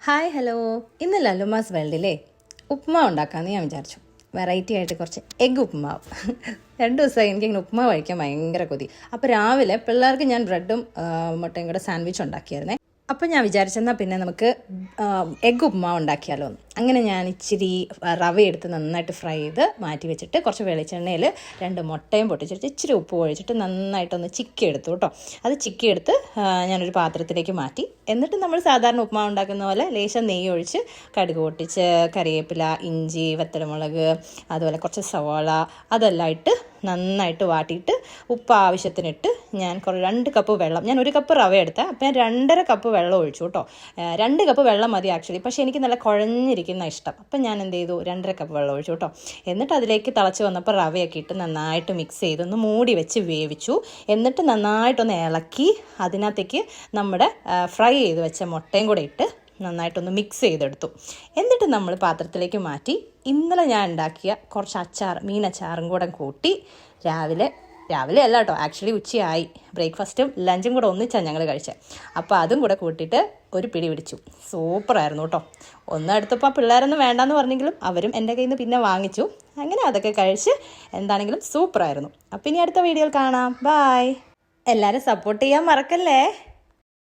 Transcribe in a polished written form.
Hi hello. ഇന്ന് ലല്ലുമാസ് വേൾഡിലെ ഉപ്മാവ് ഉണ്ടാക്കാമെന്ന് ഞാൻ വിചാരിച്ചു. വെറൈറ്റി ആയിട്ട് കുറച്ച് എഗ്ഗ് ഉപ്മാവ്. 2 ദിവസമായി എനിക്കിങ്ങനെ ഉപ്മാവ് കഴിക്കാൻ ഭയങ്കര കൊതി. അപ്പോൾ രാവിലെ പിള്ളേർക്ക് ഞാൻ ബ്രെഡും മുട്ടയും കൂടെ സാൻഡ്വിച്ച് ഉണ്ടാക്കിയായിരുന്നേ. അപ്പോൾ ഞാൻ വിചാരിച്ചെന്നാൽ പിന്നെ നമുക്ക് എഗ്ഗ് ഉപ്മാവ് ഉണ്ടാക്കിയാലോ എന്ന്. അങ്ങനെ ഞാൻ ഇച്ചിരി റവ എടുത്ത് നന്നായിട്ട് ഫ്രൈ ചെയ്ത് മാറ്റി വെച്ചിട്ട് കുറച്ച് വെളിച്ചെണ്ണയിൽ 2 മുട്ടയും പൊട്ടിച്ചിട്ട് ഇച്ചിരി ഉപ്പ് ഒഴിച്ചിട്ട് നന്നായിട്ടൊന്ന് ചിക്കി എടുത്തു കേട്ടോ. അത് ചിക്കി എടുത്ത് ഞാനൊരു പാത്രത്തിലേക്ക് മാറ്റി. എന്നിട്ട് നമ്മൾ സാധാരണ ഉപ്മാവ് ഉണ്ടാക്കുന്ന പോലെ ലേശം നെയ്യ് ഒഴിച്ച് കടുക് പൊട്ടിച്ച് കറിവേപ്പില, ഇഞ്ചി, വറ്റൽമുളക്, അതുപോലെ കുറച്ച് സവാള അതെല്ലാം ഇട്ട് നന്നായിട്ട് വാട്ടിയിട്ട് ഉപ്പ് ആവശ്യത്തിനിട്ട് ഞാൻ 2 കപ്പ് വെള്ളം, ഞാൻ 1 കപ്പ് റവ എടുത്താൽ അപ്പോൾ ഞാൻ 2.5 കപ്പ് വെള്ളം ഒഴിച്ചു കേട്ടോ. 2 കപ്പ് വെള്ളം മതി ആക്ച്വലി, പക്ഷേ എനിക്ക് നല്ല കുഴഞ്ഞിരിക്കുന്ന ഇഷ്ടം. അപ്പം ഞാൻ എന്ത് ചെയ്തു, 2.5 കപ്പ് വെള്ളം ഒഴിച്ചു കേട്ടോ. എന്നിട്ട് അതിലേക്ക് തിളച്ച് വന്നപ്പോൾ റവയൊക്കെ ഇട്ട് നന്നായിട്ട് മിക്സ് ചെയ്തൊന്ന് മൂടി വെച്ച് വേവിച്ചു. എന്നിട്ട് നന്നായിട്ടൊന്ന് ഇളക്കി അതിനകത്തേക്ക് നമ്മുടെ ഫ്രൈ ചെയ്ത് വെച്ച മുട്ടയും കൂടെ ഇട്ട് നന്നായിട്ടൊന്ന് മിക്സ് ചെയ്തെടുത്തു. എന്നിട്ട് നമ്മൾ പാത്രത്തിലേക്ക് മാറ്റി ഇന്നലെ ഞാൻ ഉണ്ടാക്കിയ കുറച്ച് മീനച്ചാറും കൂടെ കൂട്ടി രാവിലെ അല്ല കേട്ടോ, ആക്ച്വലി ഉച്ചയായി. ബ്രേക്ക്ഫാസ്റ്റും ലഞ്ചും കൂടെ ഒന്നിച്ചാണ് ഞങ്ങൾ കഴിച്ചത്. അപ്പോൾ അതും കൂടെ കൂട്ടിയിട്ട് ഒരു പിടി പിടിച്ചു. സൂപ്പറായിരുന്നു കേട്ടോ. എടുത്തപ്പോൾ പിള്ളേരൊന്നും വേണ്ടാന്ന് പറഞ്ഞെങ്കിലും അവരും എൻ്റെ കയ്യിൽ നിന്ന് പിന്നെ വാങ്ങിച്ചു. അങ്ങനെ അതൊക്കെ കഴിച്ച് എന്താണെങ്കിലും സൂപ്പറായിരുന്നു. അപ്പോൾ ഇനി അടുത്ത വീഡിയോയിൽ കാണാം. ബായ്. എല്ലാവരും സപ്പോർട്ട് ചെയ്യാൻ മറക്കല്ലേ.